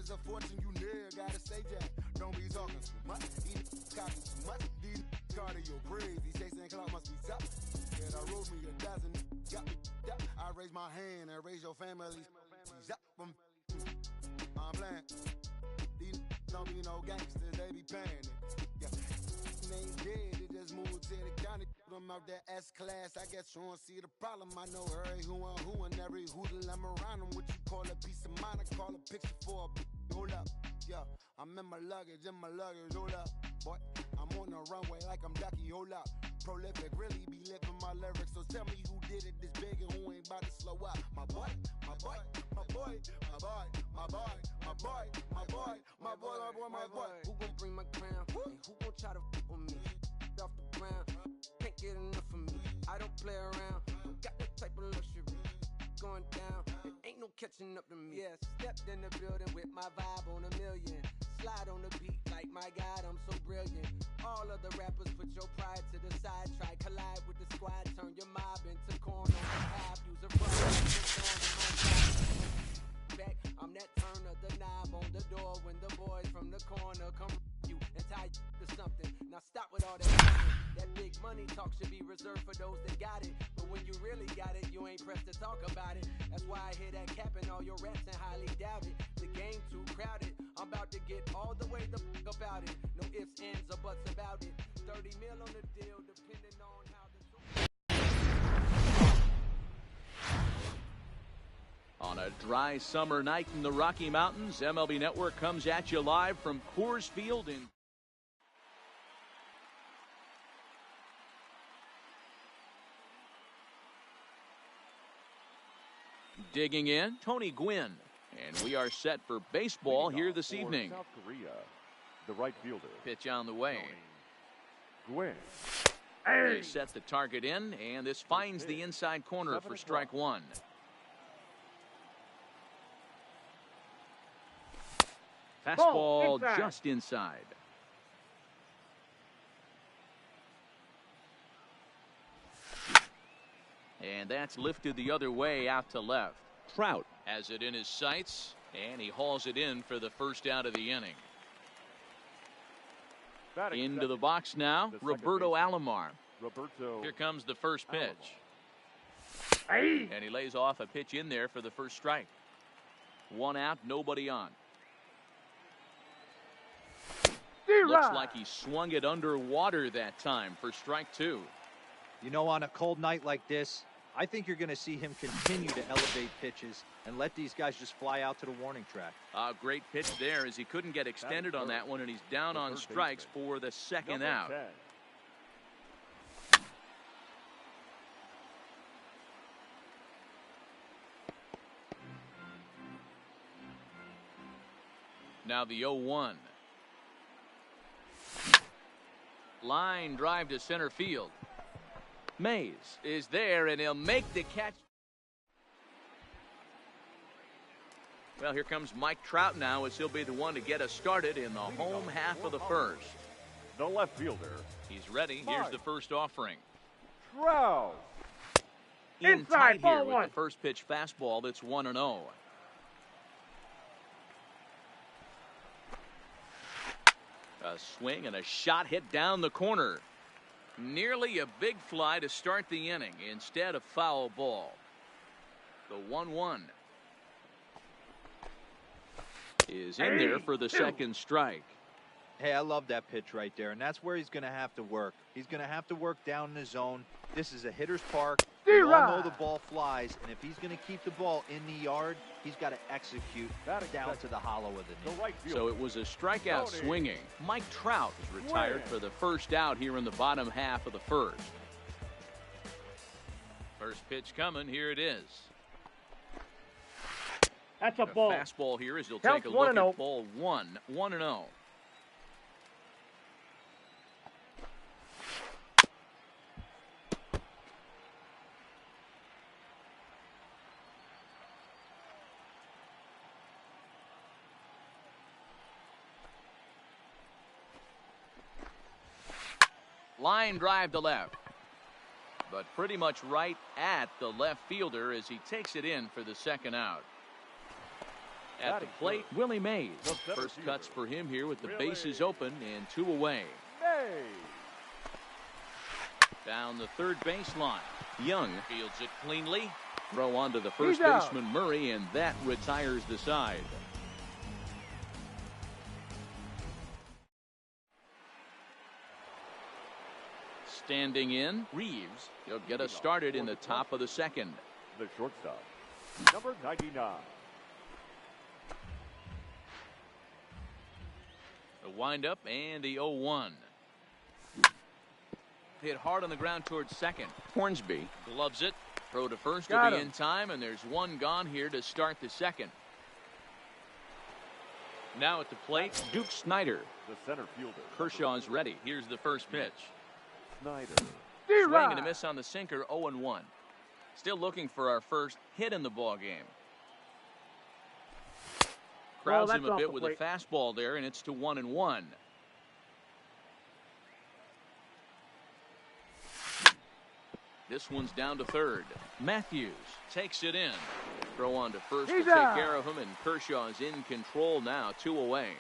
is a fortune you never gotta say that. Don't be talking too much, eat copy too much. These cardio crazy, Jason Clark must be tough. Yeah, I wrote me a dozen, got me up. I raise my hand and raise your family. I'm playing. These don't be no gangsters, they be paying it. Yeah. They ain't dead, they just moved to the county. Put them out that S-class, I guess you don't see the problem. I know every who and every hoodle I'm around them. What you call a piece of mind, I call a picture for a hold up. Yeah, I'm in my luggage, hold up. Boy, I'm on the runway like I'm Ducky, hold up. Prolific, really be living my lyrics. So tell me who did it this big and who ain't about to slow up. My boy, my boy, my boy, my boy, my boy, my boy, my boy, my boy, my boy, my boy. Who gon' bring my crown? And who gon' try to f with me? Off the ground, can't get enough of me. I don't play around, don't got that type of luxury. Going down, it ain't no catching up to me. Yeah, stepped in the building with my vibe on a million. Slide on the beat like my God, I'm so brilliant. All of the rappers put your pride to the side. Try collide with the squad, turn your mob into corn on the path. Use a back, I'm that turn of the knob on the door when the boys from the corner come you and tie to something. Now stop with all that talking. That big money talk should be reserved for those that got it. But when you really got it, you ain't pressed to talk about it. That's why I hear that cap and all your raps and highly doubt it. The game too crowded. I'm about to get all the way the f about it. No ifs, ands, or buts about it. 30 mil on the deal, depending on how the... On a dry summer night in the Rocky Mountains, MLB Network comes at you live from Coors Field in... Digging in, Tony Gwynn. And we are set for baseball here this evening. South Korea, the right fielder. Pitch on the way. Gwynn. They set the target in, and this finds the inside corner for strike one. Fastball just inside. And that's lifted the other way out to left. Trout has it in his sights, and he hauls it in for the first out of the inning. Into the box now, Roberto Alomar. Here comes the first pitch. And he lays off a pitch in there for the first strike. One out, nobody on. Looks like he swung it underwater that time for strike two. You know, on a cold night like this, I think you're going to see him continue to elevate pitches and let these guys just fly out to the warning track. A great pitch there as he couldn't get extended on that one, and he's down on strikes for the second out. Now the 0-1. Line drive to center field. Mays is there, and he'll make the catch. Well, here comes Mike Trout now as he'll be the one to get us started in the home half of the first. The left fielder. He's ready. Here's the first offering. Trout. In tight here with the first pitch fastball that's 1-0. A swing and a shot hit down the corner. Nearly a big fly to start the inning instead of foul ball. The 1-1 is in there for the second strike. Hey, I love that pitch right there, and that's where he's going to have to work. He's going to have to work down in the zone. This is a hitter's park. We all know the ball flies, and if he's going to keep the ball in the yard, he's got to execute down to the hollow of the knee. So it was a strikeout swinging. Mike Trout is retired for the first out here in the bottom half of the first. First pitch coming. Here it is. That's a ball. Fastball here as he'll take a look at ball 1-0. Line drive to left, but pretty much right at the left fielder as he takes it in for the second out. At the plate, Willie Mays. First cuts for him here with the bases open and 2 away. Down the third baseline. Young fields it cleanly. Throw onto the first baseman Murray, and that retires the side. Standing in, Reeves. He'll get us started in the top of the second. The shortstop, number 99. The windup and the 0-1. Hit hard on the ground towards second. Hornsby gloves it. Throw to first will be in time, and there's one gone here to start the second. Now at the plate, Duke Snyder. The center fielder. Kershaw's ready. Here's the first pitch. Snyder. Swing and a miss on the sinker, 0-1. Still looking for our first hit in the ball game. Crowds him a bit with a fastball there, and it's to 1-1. This one's down to third. Matthews takes it in. Throw on to first to take care of him, and Kershaw is in control now, 2 away.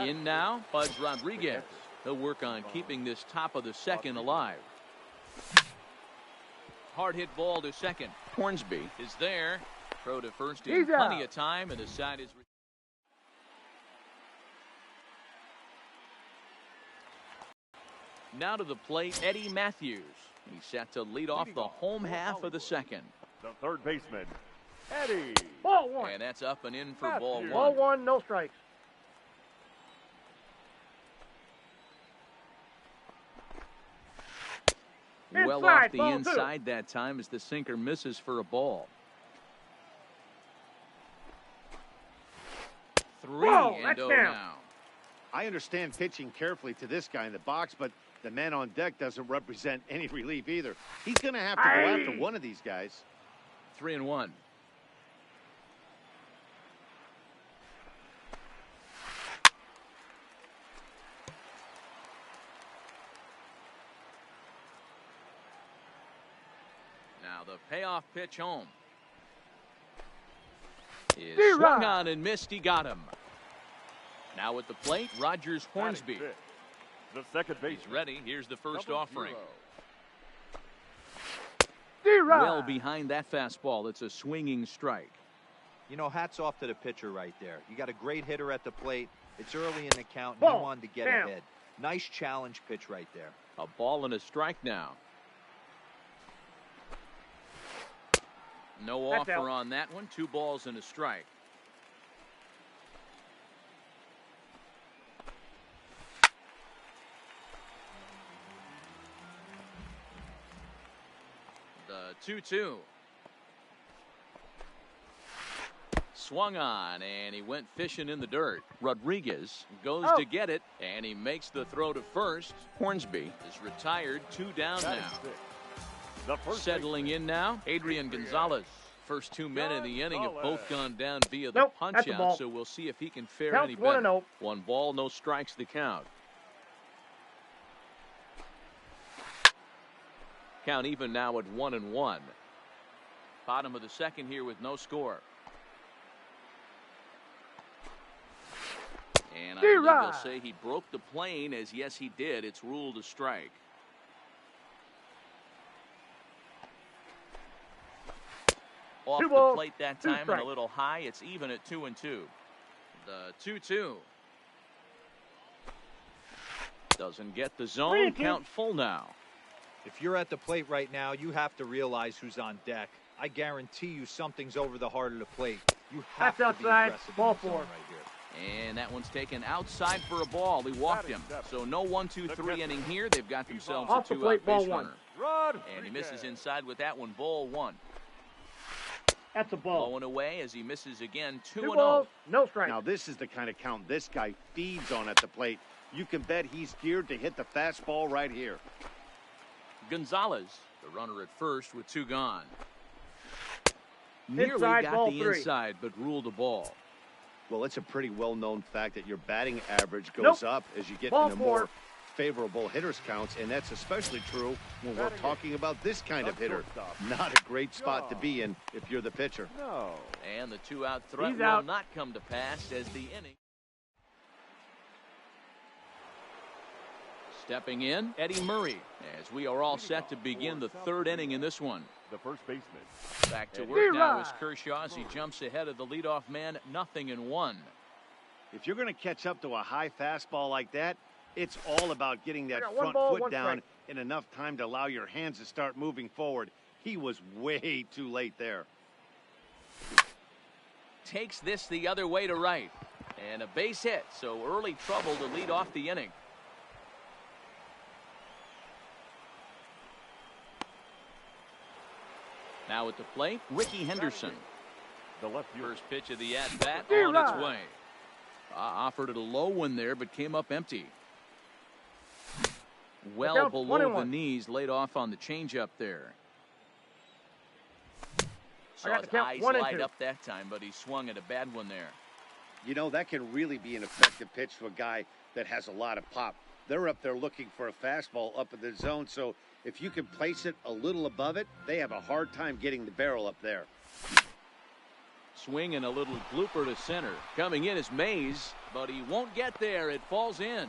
In now, Buzz Rodriguez. He'll work on keeping this top of the second alive. Hard hit ball to second. Hornsby is there. Throw to first in plenty of time, and the side is. Now to the plate, Eddie Matthews. He's set to lead off the home half of the second. The third baseman, Eddie. Ball 1. And that's up and in for ball 1. Ball 1, no strikes. Well off the inside that time as the sinker misses for a ball. 3-0 now. I understand pitching carefully to this guy in the box, but the man on deck doesn't represent any relief either. He's going to have to go after one of these guys. 3-1. Now the payoff pitch home. Is swung on and missed. He got him. Now at the plate, Rogers Hornsby. The second base. He's ready. Here's the first offering. 0. Well behind that fastball. It's a swinging strike. You know, hats off to the pitcher right there. You got a great hitter at the plate. It's early in the count, and he wanted to get ahead. Nice challenge pitch right there. A ball and a strike now. No offer on that one. 2 balls and a strike. The 2-2. Swung on, and he went fishing in the dirt. Rodriguez goes to get it, and he makes the throw to first. Hornsby is retired. 2 down now. Settling in now, Adrian Gonzalez. First 2 men in the inning have both gone down via the punch out, so we'll see if he can fare any better. 1-0. 1 ball, no strikes the count. Count even now at 1-1. Bottom of the second here with no score. And I believe they'll say he broke the plane, as yes he did. It's ruled a strike. Off the plate that time and a little high. It's even at 2-2. The 2-2. Doesn't get the zone. Count full now. If you're at the plate right now, you have to realize who's on deck. I guarantee you something's over the heart of the plate. You have to be aggressive. Ball in the 4. zone right here. And that one's taken outside for a ball. He walked him. So no 1-2-3 inning here. They've got themselves a 2-out base runner. And he misses inside with that one. Ball 1. That's a ball. Blowing away as he misses again. 2-0. No strike. Now this is the kind of count this guy feeds on at the plate. You can bet he's geared to hit the fastball right here. Gonzalez, the runner at first with 2 gone. Nearly got the inside, but ruled a ball. Well, it's a pretty well-known fact that your batting average goes up as you get into more favorable hitters counts, and that's especially true when we're talking about this kind of hitter. Not a great spot to be in if you're the pitcher. No. And the two-out threat He's will out. not come to pass as the inning. Stepping in, Eddie Murray, as we are all set to begin the third inning in this one. The first baseman. Back to work now is Kershaw as he jumps ahead of the leadoff man, 0-1. If you're going to catch up to a high fastball like that, it's all about getting that one front ball, foot one down strike. in enough time to allow your hands to start moving forward. He was way too late there. Takes this the other way to right. And a base hit, so early trouble to lead off the inning. Now at the plate, Ricky Henderson. The left field. First pitch of the at-bat on its way. Offered it a low one there, but came up empty. Well out, below 1-1. the knees, laid off on the changeup there. Saw got his the count, eyes 1-2. light up that time, but he swung at a bad one there. You know, that can really be an effective pitch to a guy that has a lot of pop. They're up there looking for a fastball up in the zone, so if you can place it a little above it, they have a hard time getting the barrel up there. Swing and a little blooper to center. Coming in is Mays, but he won't get there. It falls in.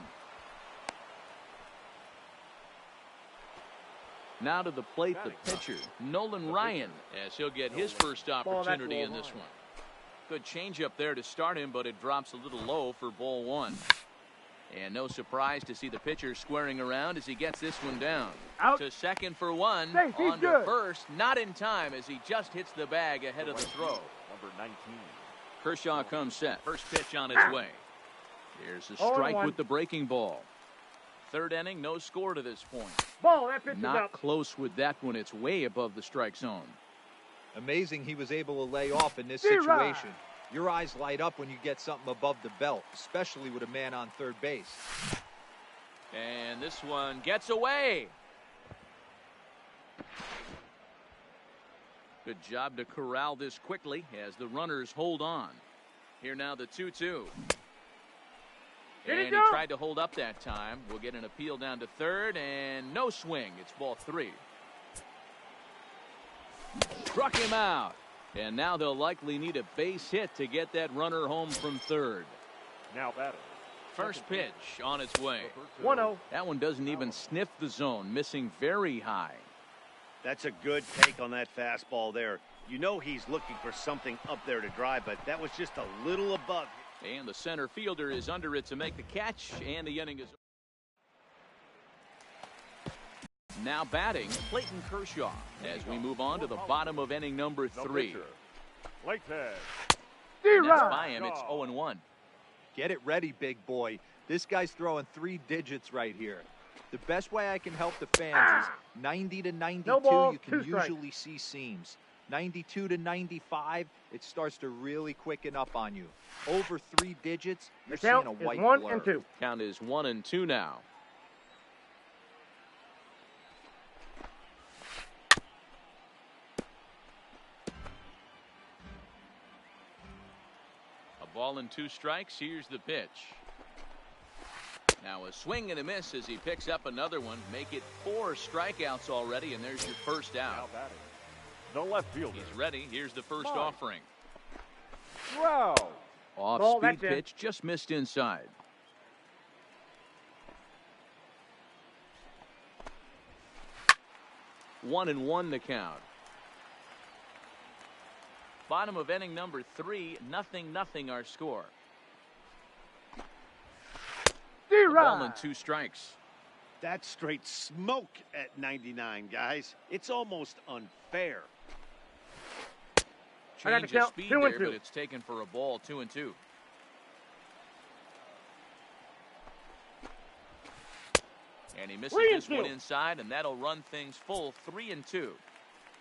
Now to the plate, the pitcher, Nolan Ryan, as he'll get his first opportunity in this one. Good changeup there to start him, but it drops a little low for ball one. And no surprise to see the pitcher squaring around as he gets this one down. Out. To second for one. Safe, he's On to good. first, not in time as he just hits the bag ahead of the throw. Number 19. Kershaw comes set. First pitch on its way. Here's a strike 0-1. with the breaking ball. Third inning, no score to this point. Ball, that pitch is Not out. close with that one. It's way above the strike zone. Amazing he was able to lay off in this D-Rod. situation. Your eyes light up when you get something above the belt, especially with a man on third base. And this one gets away. Good job to corral this quickly as the runners hold on. Here now the 2-2. Here And he he goes. tried to hold up that time. We'll get an appeal down to third, and no swing. It's ball 3. Struck him out. And now they'll likely need a base hit to get that runner home from third. Now batting. First pitch on its way. 1-0. That one doesn't even sniff the zone, missing very high. That's a good take on that fastball there. You know he's looking for something up there to drive, but that was just a little above. And the center fielder is under it to make the catch, and the inning is over. Now batting, Clayton Kershaw, as we move on to the bottom of inning number 3. Late tag. And that's D-Rod. by him, it's 0-1. Get it ready, big boy. This guy's throwing 3 digits right here. The best way I can help the fans is 90 to 92, No ball, you can 2 strikes. usually see seams. 92 to 95, it starts to really quicken up on you. Over 3 digits, you're The seeing count a is white 1 blur. and 2. Count is 1-2 now. A ball and 2 strikes. Here's the pitch. Now a swing and a miss as he picks up another one. Make it 4 strikeouts already, and there's your first Now out. batting. The left fielder. He's ready. Here's the first Fine. offering. Wow. Off Ball, speed that's in. pitch, just missed inside. One and one the count. Bottom of inning number 3, 0-0 our score. A ball and 2 strikes. That's straight smoke at 99, guys. It's almost unfair. I got Change the of count, speed 2-2. there, but it's taken for a ball. 2-2. And he misses 3-2. this one inside, and that'll run things full 3-2.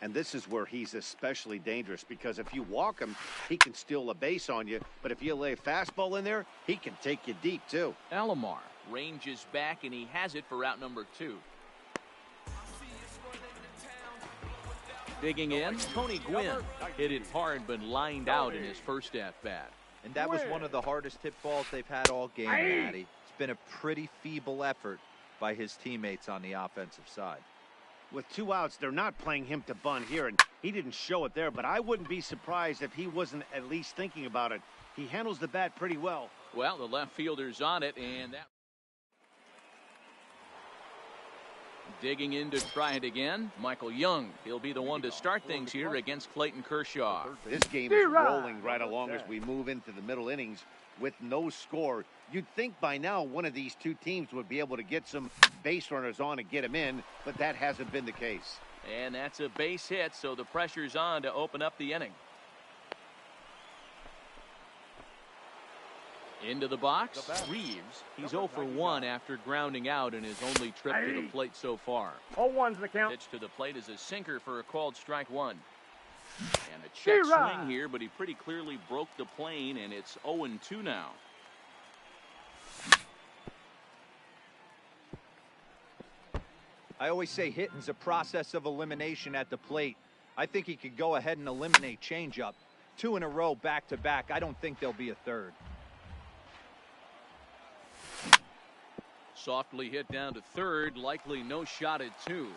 And this is where he's especially dangerous, because if you walk him, he can steal a base on you. But if you lay a fastball in there, he can take you deep, too. Alomar ranges back, and he has it for out number 2. Digging in, Tony Gwynn hit it hard but lined out in his first at-bat. And that was one of the hardest hit balls they've had all game, Matty. It's been a pretty feeble effort by his teammates on the offensive side. With 2 outs, they're not playing him to bunt here, and he didn't show it there, but I wouldn't be surprised if he wasn't at least thinking about it. He handles the bat pretty well. Well, the left fielder's on it, and that. Digging in to try it again, Michael Young. He'll be the one to start things here against Clayton Kershaw. This game is rolling right along as we move into the middle innings with no score. You'd think by now one of these two teams would be able to get some base runners on and get them in, but that hasn't been the case. And that's a base hit, so the pressure's on to open up the inning. Into the box, Reeves. He's 0 for 1 after grounding out in his only trip to the plate so far. 0-1's the count. Pitch to the plate is a sinker for a called strike one. And a check swing here, but he pretty clearly broke the plane, and it's 0-2 now. I always say hitting's a process of elimination at the plate. I think he could go ahead and eliminate changeup. 2 in a row, back-to-back. I don't think there'll be a third. Softly hit down to third, likely no shot at 2.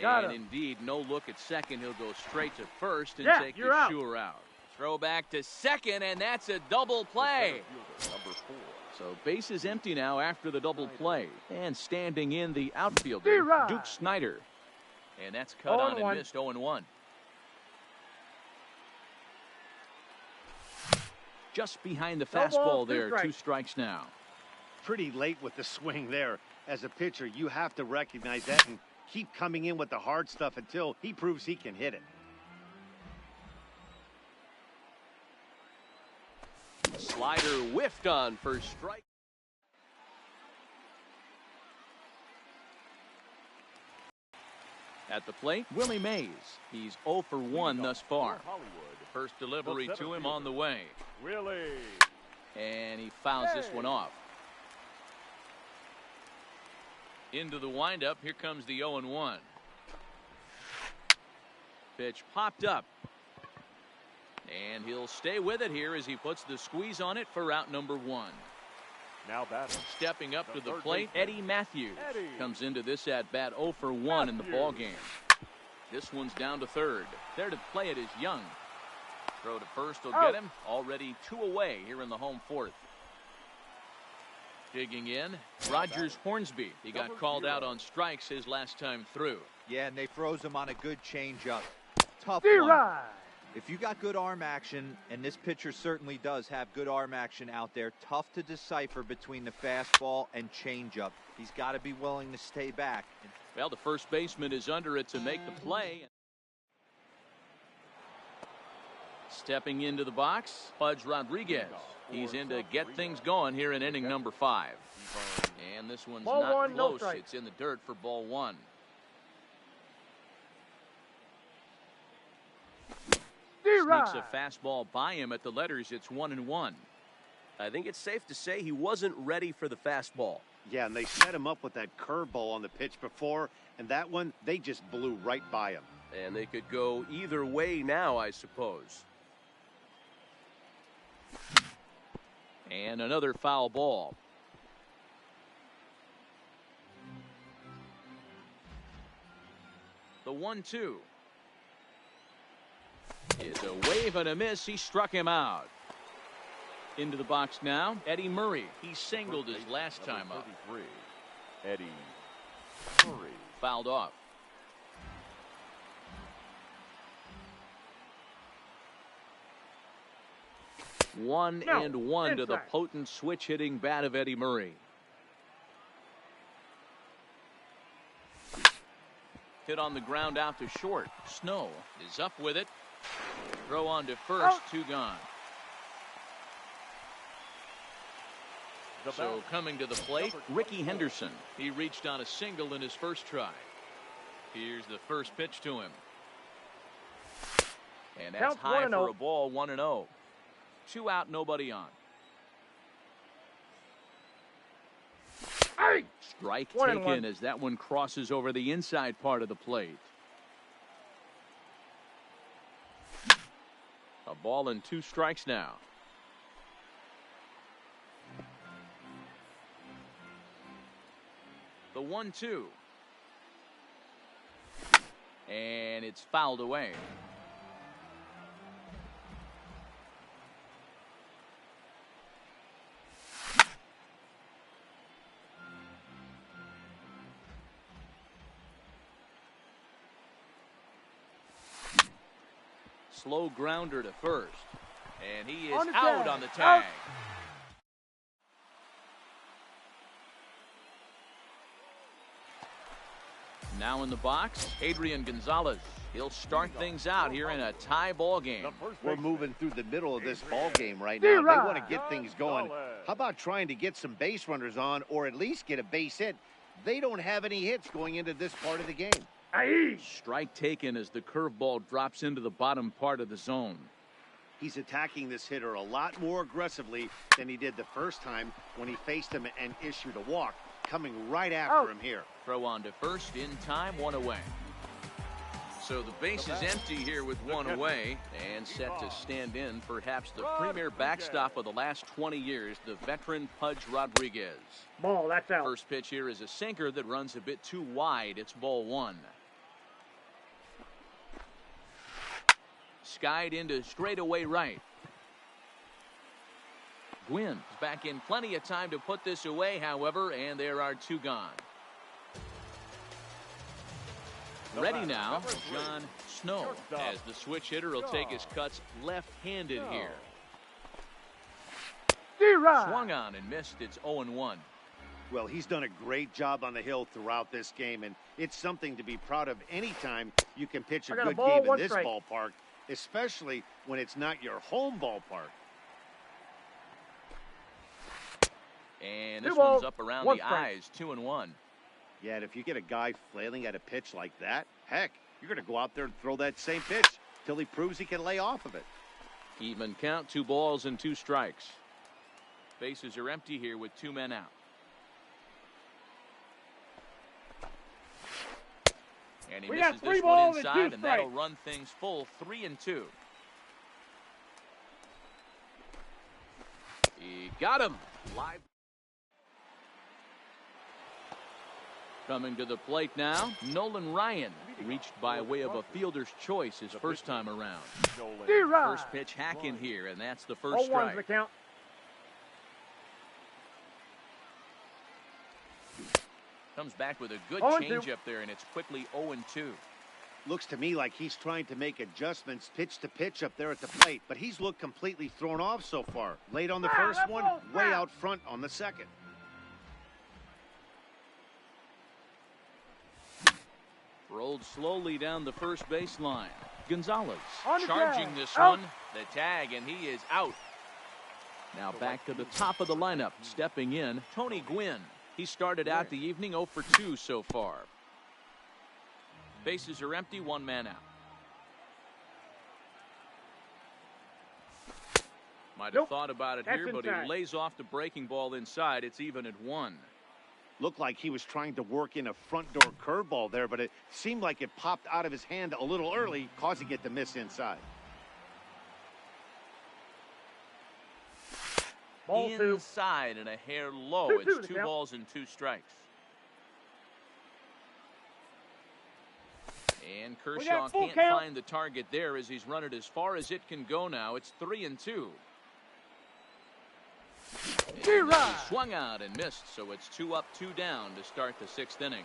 Got And him. indeed, no look at second. He'll go straight to first and Yeah, take you're the out. sure out. Throw back to second, and that's a double play. Number 4. So base is empty now after the double play. And standing in the outfielder, D-Rod. Duke Snyder. And that's cut on and 0-1. missed 0-1. Just behind the No fastball balls, 2 there, strikes. 2 strikes now. Pretty late with the swing there. As a pitcher, you have to recognize that and keep coming in with the hard stuff until he proves he can hit it. Slider whiffed on first strike. At the plate, Willie Mays. He's 0 for 1 thus far. Hollywood. First delivery to him on the way. Willie. And he fouls this one off. Into the windup. Here comes the 0-1. Pitch popped up. And he'll stay with it here as he puts the squeeze on it for out number 1. Now batting. Stepping up to the third plate, baseman. Eddie Matthews Eddie. comes into this at bat 0 for 1 in the ball game. This one's down to third. There to play it is Young. Throw to first will get him. Already 2 away here in the home 4th. Digging in, Rogers Hornsby. He got called out on strikes his last time through. Yeah, and they froze him on a good changeup. Tough one. D-Rod. If you got good arm action, and this pitcher certainly does have good arm action out there, tough to decipher between the fastball and changeup. He's got to be willing to stay back. Well, the first baseman is under it to make the play. Stepping into the box, Pudge Rodriguez. He's in to get things going here in inning number 5. And this one's Ball not 1, no close. strike. It's in the dirt for ball 1. Sneaks a fastball by him at the letters. It's 1-1. I think it's safe to say he wasn't ready for the fastball. Yeah, and they set him up with that curveball on the pitch before, and that one, they just blew right by him. And they could go either way now, I suppose. And another foul ball. The 1-2. It's a wave and a miss. He struck him out. Into the box now, Eddie Murray. He singled his last time up. 33. Eddie Murray. Fouled off. One and one to the potent switch hitting bat of Eddie Murray. Hit on the ground out to short. Snow is up with it. Throw on to first, 2 gone. So coming to the plate, Ricky Henderson. He reached on a single in his first try. Here's the first pitch to him. And that's high for a ball, 1-0. 2 out, nobody on. Strike taken as that one crosses over the inside part of the plate. A ball and 2 strikes now. The The 1-2. And it's fouled away. Slow grounder to first. And he is out on the tag. Now in the box, Adrian Gonzalez. He'll start things out here in a tie ball game. We're moving through the middle of this ball game right now. They want to get things going. How about trying to get some base runners on or at least get a base hit? They don't have any hits going into this part of the game. Strike taken as the curveball drops into the bottom part of the zone. He's attacking this hitter a lot more aggressively than he did the first time when he faced him and issued a walk. Coming right after him here. Throw on to first, in time, one away. So the base is empty here with one away and set to stand in perhaps the premier backstop of the last 20 years, the veteran Pudge Rodriguez. Ball, that's out. First pitch here is a sinker that runs a bit too wide. It's ball one. Skied into straightaway right. Gwynn is back in plenty of time to put this away, however, and there are two gone. Ready now, John Snow, as the switch hitter will take his cuts left-handed here. Swung on and missed. It's 0-1. Well, he's done a great job on the hill throughout this game, and it's something to be proud of anytime you can pitch a good game in this ballpark, especially when it's not your home ballpark. And this one's up around the eyes, 2-1. Yeah, and if you get a guy flailing at a pitch like that, heck, you're going to go out there and throw that same pitch till he proves he can lay off of it. Even count, 2 balls and 2 strikes. Bases are empty here with 2 men out. And he misses this one inside, and that'll run things full, 3-2. He got him live. Coming to the plate now, Nolan Ryan, reached by way of a fielder's choice his first time around. First pitch hack in here, and that's the first strike. The count. Comes back with a good changeup there, and it's quickly 0-2. Looks to me like he's trying to make adjustments pitch to pitch up there at the plate, but he's looked completely thrown off so far. Late on the first one, way out front on the second. Rolled slowly down the first baseline. Gonzalez charging this one. The tag, and he is out. Now back to the top of the lineup. Stepping in, Tony Gwynn. He started out the evening 0 for 2 so far. Bases are empty, 1 man out. Might have thought about it here, but he lays off the breaking ball inside. It's even at 1. Looked like he was trying to work in a front door curveball there, but it seemed like it popped out of his hand a little early, causing it to miss inside. Ball inside and a hair low. It's 2 balls and 2 strikes. And Kershaw can't find the target there as he's run it as far as it can go now. It's 3-2. He swung out and missed, so it's 2 up, 2 down to start the 6th inning.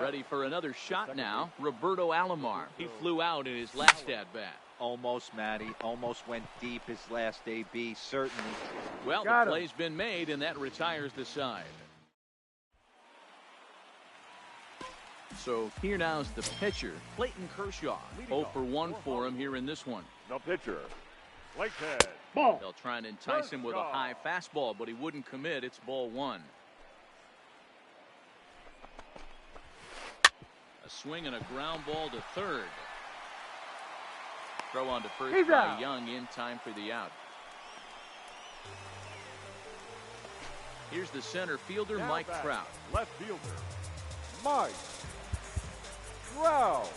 Ready for another shot now, Roberto Alomar. He flew out in his last at-bat. Almost, Matty. Almost went deep his last AB, certainly. Well, the play's been made, and that retires the side. So here now is the pitcher, Clayton Kershaw. 0 for 1 for him here in this one. The pitcher, Clayton. Ball. They'll try and entice him with a high fastball, but he wouldn't commit. It's ball 1. A swing and a ground ball to third. Throw on to first by Young in time for the out. Here's the center fielder, Mike Trout. Left fielder, Mike Trout.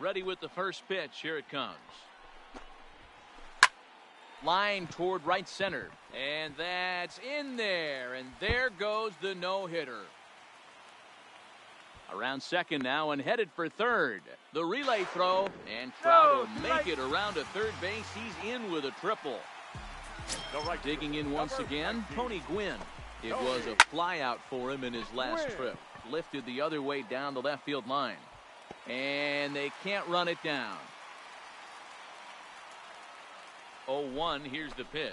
Ready with the first pitch. Here it comes. Line toward right center. And that's in there. And there goes the no-hitter. Around second now and headed for third. The relay throw. And Trout will make it around to third base. He's in with a triple. Digging in once again, Tony Gwynn. It was a flyout for him in his last trip. Lifted the other way down the left field line. And they can't run it down. 0-1, here's the pitch.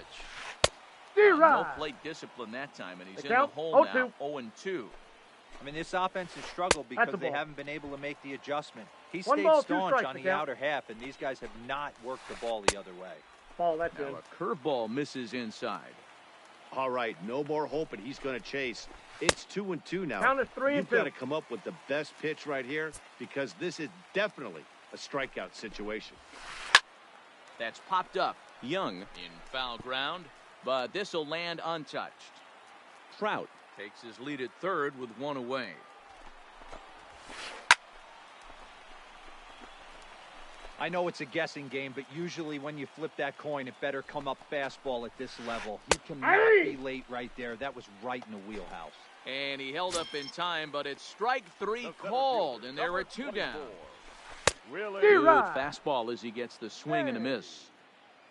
No plate discipline that time, and he's in the hole now, 0-2. I mean, this offense has struggled because they haven't been able to make the adjustment. He One stayed ball, staunch on the outer half, and these guys have not worked the ball the other way. Ball, that's Now in. a curveball misses inside. All right, no more hoping he's going to chase. It's 2-2 now. Count is 3-2. You've got to come up with the best pitch right here because this is definitely a strikeout situation. That's popped up. Young in foul ground, but this will land untouched. Trout takes his lead at third with one away. I know it's a guessing game, but usually when you flip that coin, it better come up fastball at this level. He cannot be late right there. That was right in the wheelhouse. And he held up in time, but it's strike three called, and there were two down. Really? Good fastball as he gets the swing and a miss.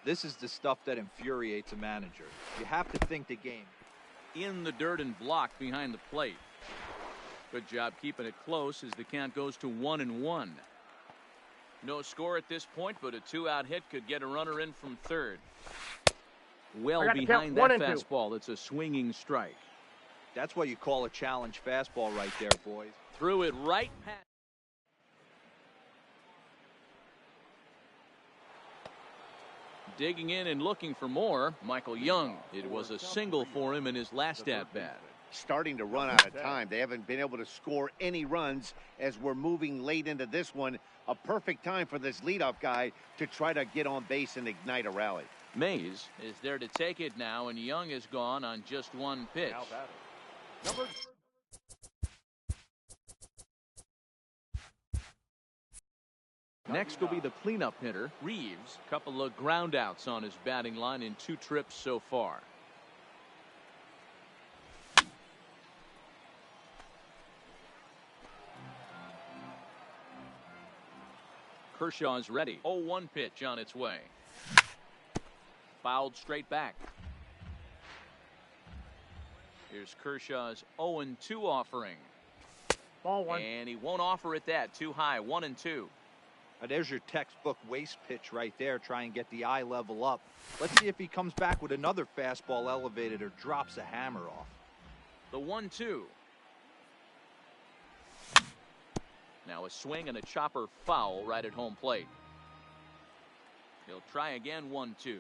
This is the stuff that infuriates a manager. You have to think the game. In the dirt and blocked behind the plate. Good job keeping it close as the count goes to 1-1. No score at this point, but a two-out hit could get a runner in from third. Well behind that fastball, it's a swinging strike. That's what you call a challenge fastball right there, boys. Threw it right past. Digging in and looking for more, Michael Young. It was a single for him in his last at-bat. Starting to run out of time. They haven't been able to score any runs as we're moving late into this one. A perfect time for this leadoff guy to try to get on base and ignite a rally. Mays is there to take it now, and Young is gone on just one pitch. Next will be the cleanup hitter, Reeves. Couple of ground outs on his batting line in 2 trips so far. Kershaw's ready. 0-1 pitch on its way. Fouled straight back. Here's Kershaw's 0-2 offering. Ball one. And he won't offer it that. Too high. 1-2. There's your textbook waste pitch right there. Try and get the eye level up. Let's see if he comes back with another fastball elevated or drops a hammer off. The 1-2. Now a swing and a chopper foul right at home plate. He'll try again. 1-2.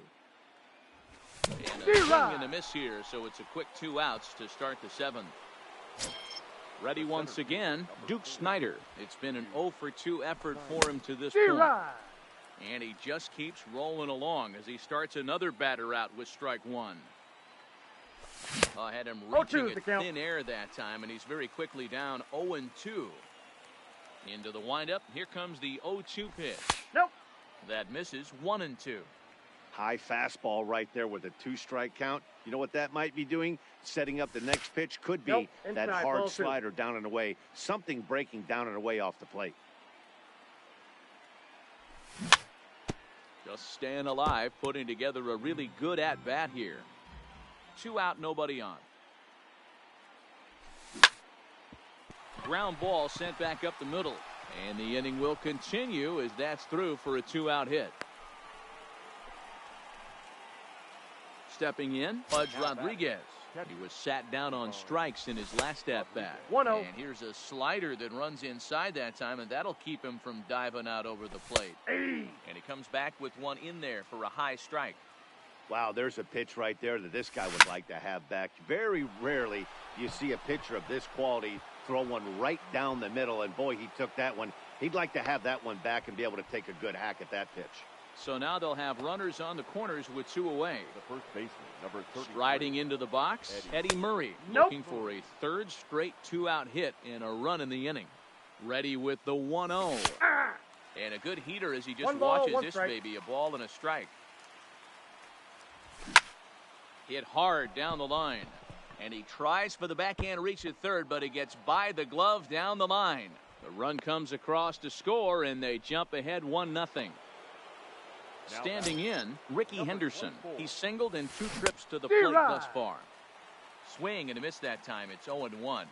And a swing and a miss here, so it's a quick 2 outs to start the 7th. Ready once again, Duke Snider. It's been an 0-for-2 effort for him to this point. And he just keeps rolling along as he starts another batter out with strike one. Had him reaching at thin air that time, and he's very quickly down 0-2. Into the windup, here comes the 0-2 pitch. Nope. That misses. 1-2. High fastball right there with a 2-strike count. You know what that might be doing? Setting up the next pitch. Could be that hard slider down and away. Something breaking down and away off the plate. Just staying alive, putting together a really good at-bat here. 2 out, nobody on. Ground ball sent back up the middle. And the inning will continue as that's through for a 2-out hit. Stepping in, Pudge Rodriguez. He was sat down on strikes in his last at-bat. 1-0. And here's a slider that runs inside that time, and that'll keep him from diving out over the plate. And he comes back with one in there for a high strike. Wow, there's a pitch right there that this guy would like to have back. Very rarely do you see a pitcher of this quality throw one right down the middle, and boy, he took that one. He'd like to have that one back and be able to take a good hack at that pitch. So now they'll have runners on the corners with 2 away. The first baseman, number 30. Striding into the box, Eddie Murray, looking for a 3rd straight 2-out hit and a run in the inning. Ready with the 1-0. And a good heater as he just One ball, watches one this strike. baby, a ball and a strike. Hit hard down the line. And he tries for the backhand reach at third, but he gets by the glove down the line. The run comes across to score, and they jump ahead 1-0. Standing in, Ricky Henderson. He's singled in 2 trips to the plate thus far. Swing and a miss that time. It's 0-1.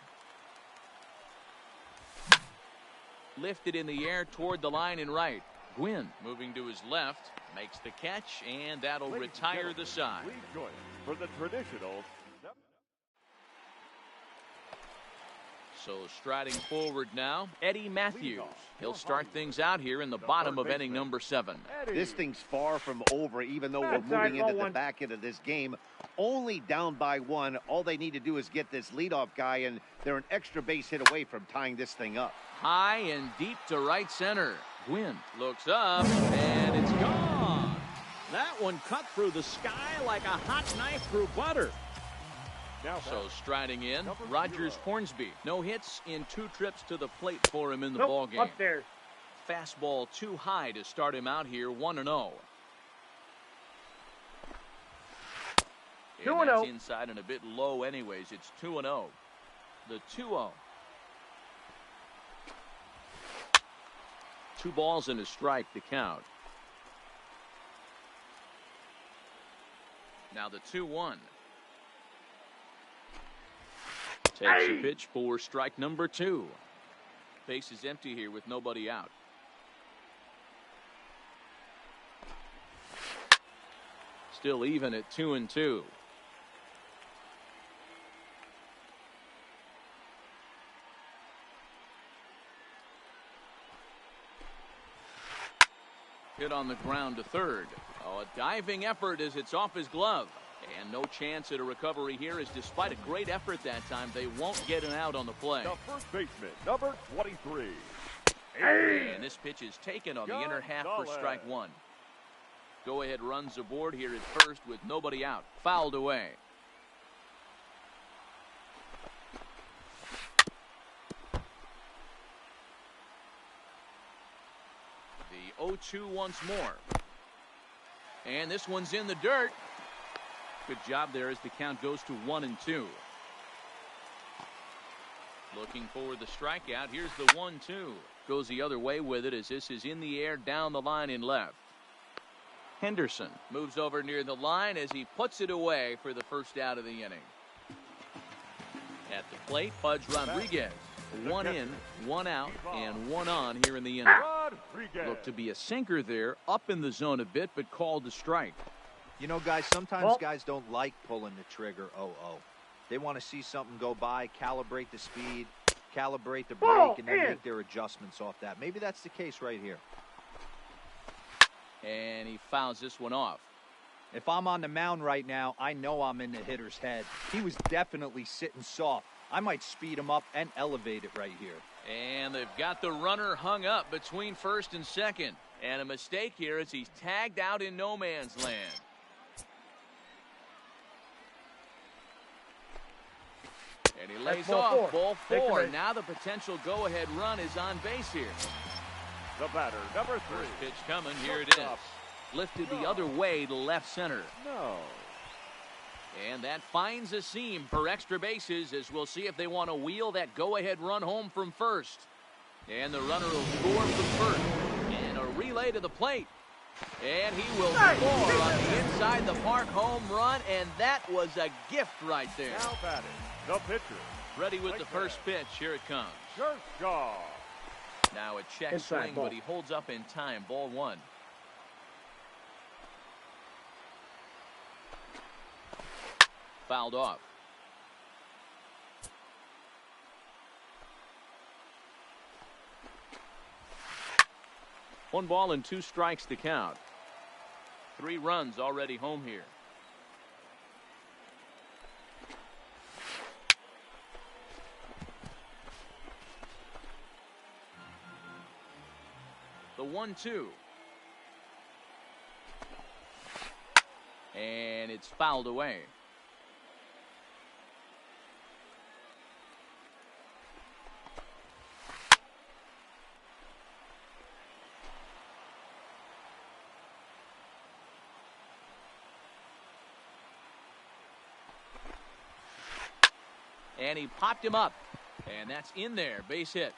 Lifted in the air toward the line and right. Gwynn moving to his left, makes the catch, and that'll retire the side. For the traditional. So striding forward now, Eddie Matthews. He'll start things out here in the bottom of inning number 7. This thing's far from over, even though we're moving into the back end of this game. Only down by 1. All they need to do is get this leadoff guy, and they're an extra base hit away from tying this thing up. High and deep to right center. Gwynn looks up, and it's gone. That one cut through the sky like a hot knife through butter. So striding in, Rogers Hornsby. No hits in 2 trips to the plate for him in the ballgame. Up there. Fastball too high to start him out here, 1-0. 2-0. That's inside and a bit low anyways. It's 2-0. The 2-0. 2 balls and a strike to count. Now the 2-1. Takes a pitch for strike number 2. Base is empty here with nobody out. Still even at 2-2. Hit on the ground to third. Oh, a diving effort as it's off his glove. And no chance at a recovery here, as despite a great effort that time, they won't get an out on the play. The first baseman, number 23. And this pitch is taken on the inner half for strike 1. Go-ahead runs aboard here at first with nobody out. Fouled away. The 0-2 once more. And this one's in the dirt. Good job there as the count goes to 1-2. Looking for the strikeout. Here's the 1-2. Goes the other way with it as this is in the air down the line in left. Henderson moves over near the line as he puts it away for the first out of the inning. At the plate, Pudge Rodriguez. 1 in, 1 out, and 1 on here in the inning. Looked to be a sinker there, up in the zone a bit, but called a strike. You know, guys, sometimes guys don't like pulling the trigger 0-0. They want to see something go by, calibrate the speed, calibrate the brake, and then make their adjustments off that. Maybe that's the case right here. And he fouls this one off. If I'm on the mound right now, I know I'm in the hitter's head. He was definitely sitting soft. I might speed him up and elevate it right here. And they've got the runner hung up between first and second. And a mistake here as he's tagged out in no man's land. And he lays off ball 4. Now the potential go-ahead run is on base here. The batter, number 3. First pitch coming. Here it is. Lifted the other way to left center. No. And that finds a seam for extra bases, as we'll see if they want to wheel that go-ahead run home from first. And the runner will score from first. And a relay to the plate. And he will score on the inside the park home run, and that was a gift right there. Now batting, the pitcher. Ready with the first pitch. Here it comes. Kershaw. Now a check swing, but he holds up in time. Ball 1. Fouled off. One ball and 2 strikes to count. 3 runs already home here. The 1-2. And it's fouled away. And he popped him up. And that's in there. Base hit.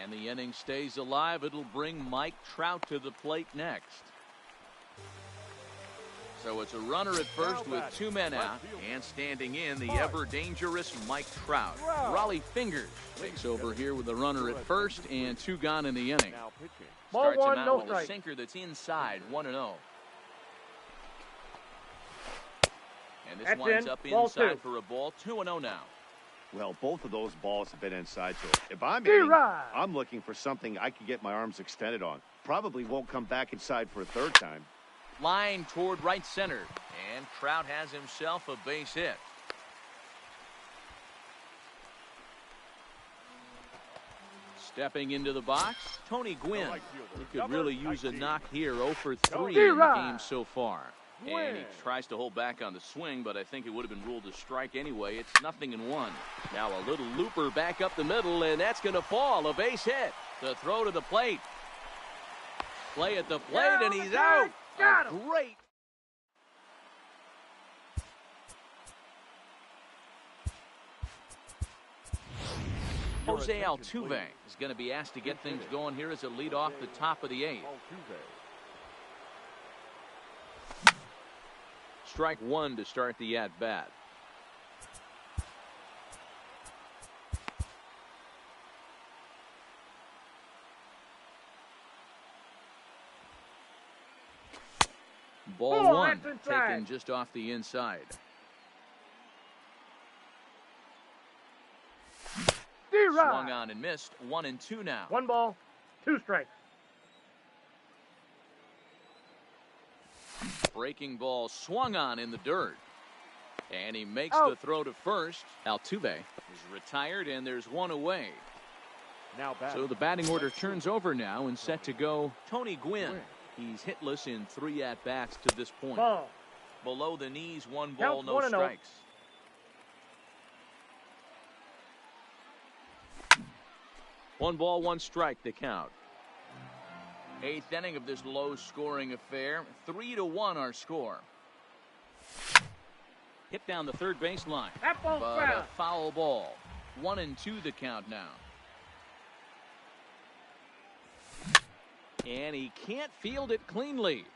And the inning stays alive. It'll bring Mike Trout to the plate next. So it's a runner at first with 2 men out. And standing in, the ever-dangerous Mike Trout. Raleigh Fingers takes over here with a runner at first and 2 gone in the inning. Ball Starts one, him out no with a strike. sinker that's inside, 1-0. And this That's winds in. up Ball inside 2. for a ball, 2-0 now. Well, both of those balls have been inside, so if I'm hitting, D-Rod. I'm looking for something I can get my arms extended on. Probably won't come back inside for a third time. Line toward right center. And Trout has himself a base hit. Stepping into the box, Tony Gwynn. He could really use a knock here. 0 for 3 in the game so far. And he tries to hold back on the swing, but I think it would have been ruled a strike anyway. It's 0-1. Now a little looper back up the middle, and that's going to fall. A base hit. The throw to the plate. Play at the plate, and he's out. Got him. Great. Jose Altuve is going to be asked to get things going here as a lead off the top of the 8th. Strike 1 to start the at-bat. Ball 1 taken just off the inside. Swung on and missed. 1-2 now. 1 ball, 2 strikes. Breaking ball swung on in the dirt. And he makes Out. the throw to first. Altuve is retired, and there's 1 away. So the batting order turns over now and set to go Tony Gwynn. He's hitless in 3 at-bats to this point. Ball. Below the knees, 1 ball, Counts no 1-0. strikes. One ball, 1 strike to count. 8th inning of this low-scoring affair. 3-1 our score. Hit down the third baseline. That ball's But foul. a foul ball. 1-2 the count now. And he can't field it cleanly.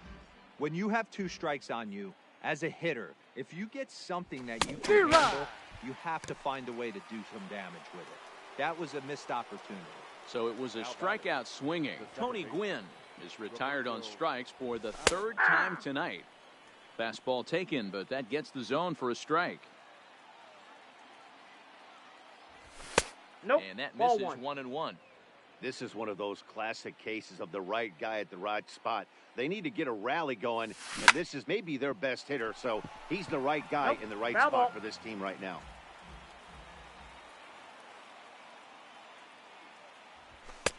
When you have 2 strikes on you, as a hitter, if you get something that you can handle, you have to find a way to do some damage with it. That was a missed opportunity. So it was a strikeout swinging. Tony Gwynn is retired on strikes for the 3rd time tonight. Fastball taken, but that gets the zone for a strike. Nope. And that Ball misses 1. 1-1. This is one of those classic cases of the right guy at the right spot. They need to get a rally going, and this is maybe their best hitter, so he's the right guy Nope. in the right Foul spot ball. for this team right now.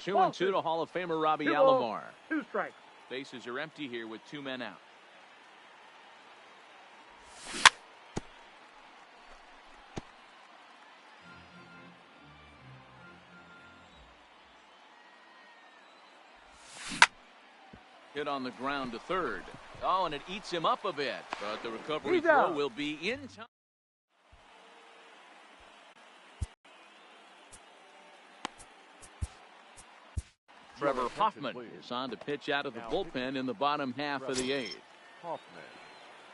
Two Ball and two two. to Hall of Famer Robbie 2 balls, Alomar. 2 strikes. Bases are empty here with 2 men out. Hit on the ground to third. Oh, and it eats him up a bit. But the recovery He's throw out. will be in time. Trevor Hoffman is on to pitch out of the bullpen in the bottom half of the 8th.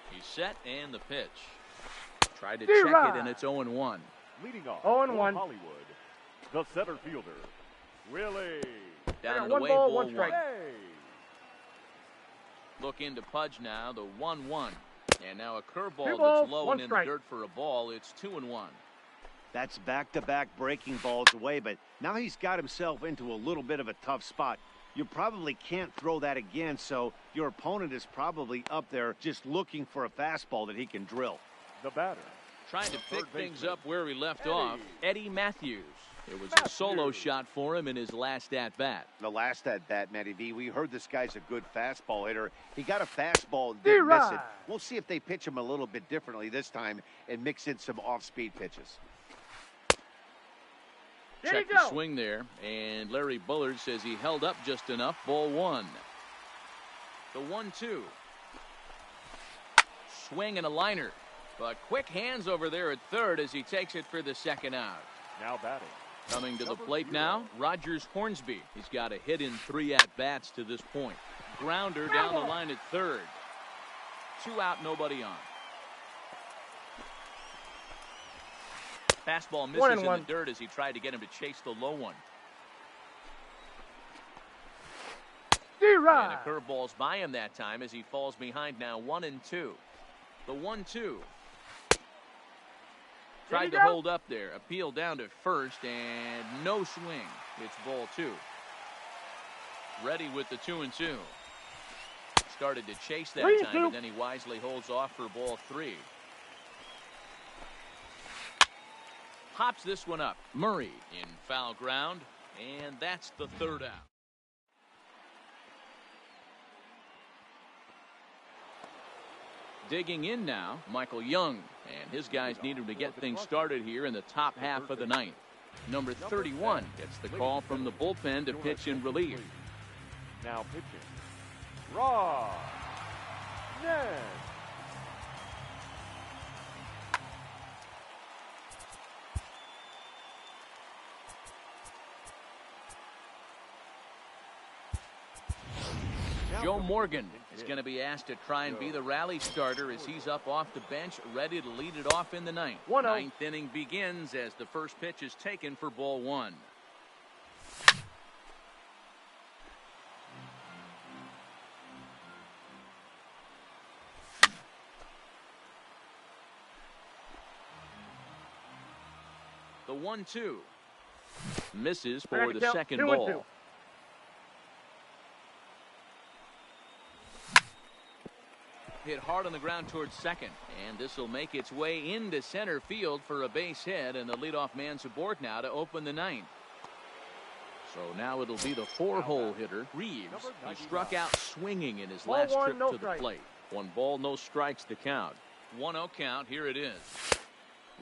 He's set and the pitch. Tried to check it, and it's 0-1. Leading off 0-1. for Hollywood, the center fielder, Willie. Down and 1 away, ball, ball 1 strike. Look into Pudge now, the 1-1. And now a 2 curveball balls, that's low 1 and in the strike. dirt for a ball. It's 2-1. That's back-to-back breaking balls away, but now he's got himself into a little bit of a tough spot. You probably can't throw that again, so your opponent is probably up there just looking for a fastball that he can drill. The batter. Trying to pick Third things baseman, up where he left Eddie. off. Eddie Matthews. It was a solo shot for him in his last at-bat. The last at-bat, Matty V, we heard this guy's a good fastball hitter. He got a fastball and didn't miss it. We'll see if they pitch him a little bit differently this time and mix in some off-speed pitches. There Check you the go. swing there, and Larry Bullard says he held up just enough. Ball 1. The 1-2. Swing and a liner. But quick hands over there at third as he takes it for the second out. Now batting. Coming to the plate now, Rogers Hornsby. He's got a hit in 3 at-bats to this point. Grounder down the line at third. 2 out, nobody on. Fastball misses in the dirt as he tried to get him to chase the low one. And a curveball's by him that time as he falls behind now 1-2. The 1-2. Tried to hold up there. Appeal down to first and no swing. It's ball 2. Ready with the 2-2. Started to chase that time, but then he wisely holds off for ball 3. Pops this one up. Murray in foul ground, and that's the third out. Digging in now, Michael Young, and his guys need him to get things started here in the top half of the ninth. Number 31 gets the call from the bullpen to pitch in relief. Now pitching. Raw. Ned. Joe Morgan is going to be asked to try and be the rally starter as he's up off the bench, ready to lead it off in the ninth. Ninth inning begins as the first pitch is taken for ball 1. The 1-2 misses for the second ball. Hit hard on the ground towards second, and this will make its way into center field for a base hit, and the leadoff man's aboard now to open the ninth. So now it'll be the 4-hole hitter, Reeves. He struck out swinging in his last trip to the plate. 1 ball, no strikes to count. 1-0 count, here it is.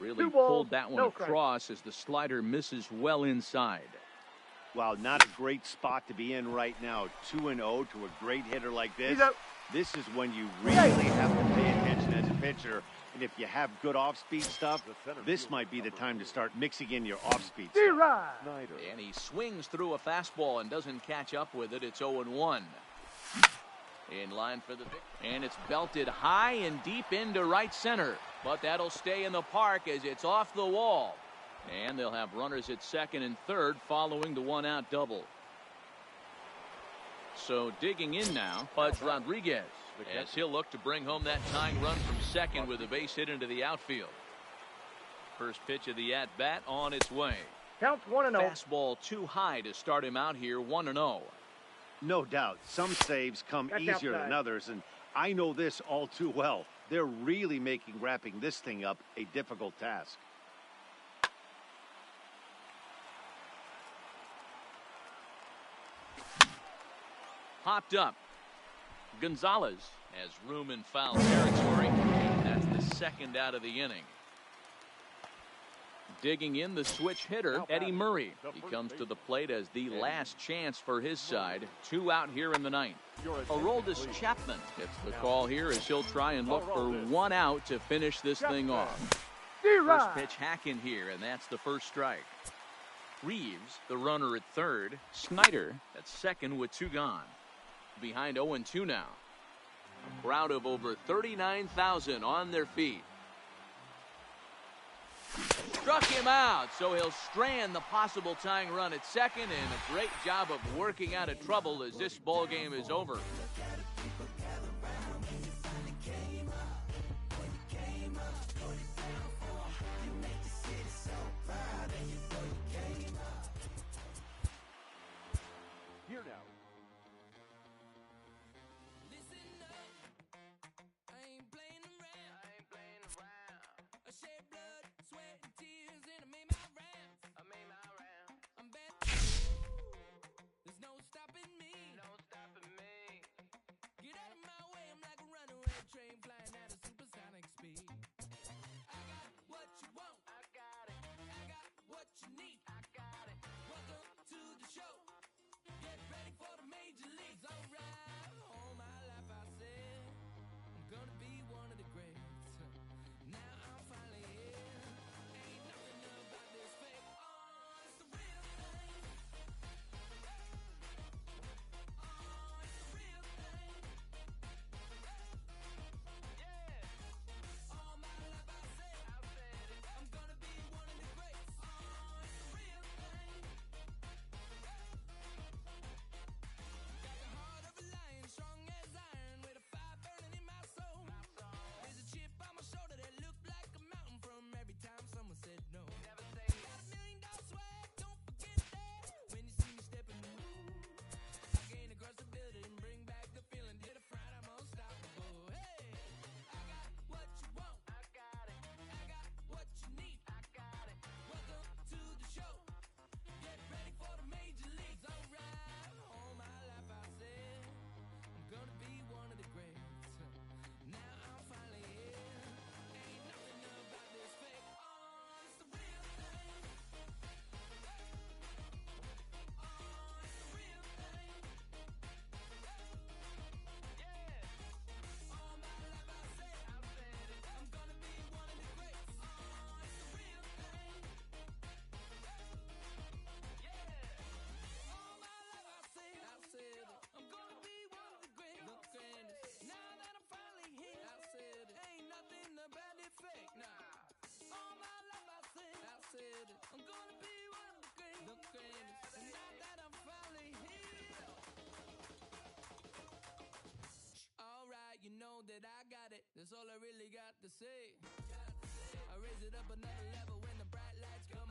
Really pulled that one across as the slider misses well inside. Wow, not a great spot to be in right now. 2-0 to a great hitter like this. This is when you really have to pay attention as a pitcher. And if you have good off-speed stuff, this might be the time to start mixing in your off-speed stuff. And he swings through a fastball and doesn't catch up with it. It's 0-1. In line for the victory. And it's belted high and deep into right center. But that'll stay in the park as it's off the wall. And they'll have runners at second and third following the 1-out double. So digging in now, Pudge Rodriguez, as he'll look to bring home that tying run from second with a base hit into the outfield. First pitch of the at-bat on its way. Counts 1-0. Fastball too high to start him out here, 1-0. No doubt. Some saves come easier than others, and I know this all too well. They're really making wrapping this thing up a difficult task. Popped up. Gonzalez has room in foul territory. That's the second out of the inning. Digging in the switch hitter, Eddie Murray. He comes to the plate as the last chance for his side. 2 out here in the ninth. Aroldis Chapman gets the call here as he'll try and look for 1 out to finish this thing off. First pitch hacking here, and that's the first strike. Reeves, the runner at third. Snyder at second with 2 gone. Behind 0-2 now. A crowd of over 39,000 on their feet. Struck him out, so he'll strand the possible tying run at second, and a great job of working out of trouble as this ball game is over. Here now. greatest. I'm gonna be one of the greatest. And now that I'm finally here. Alright, you know that I got it. That's all I really got to say. I raise it up another level when the bright lights come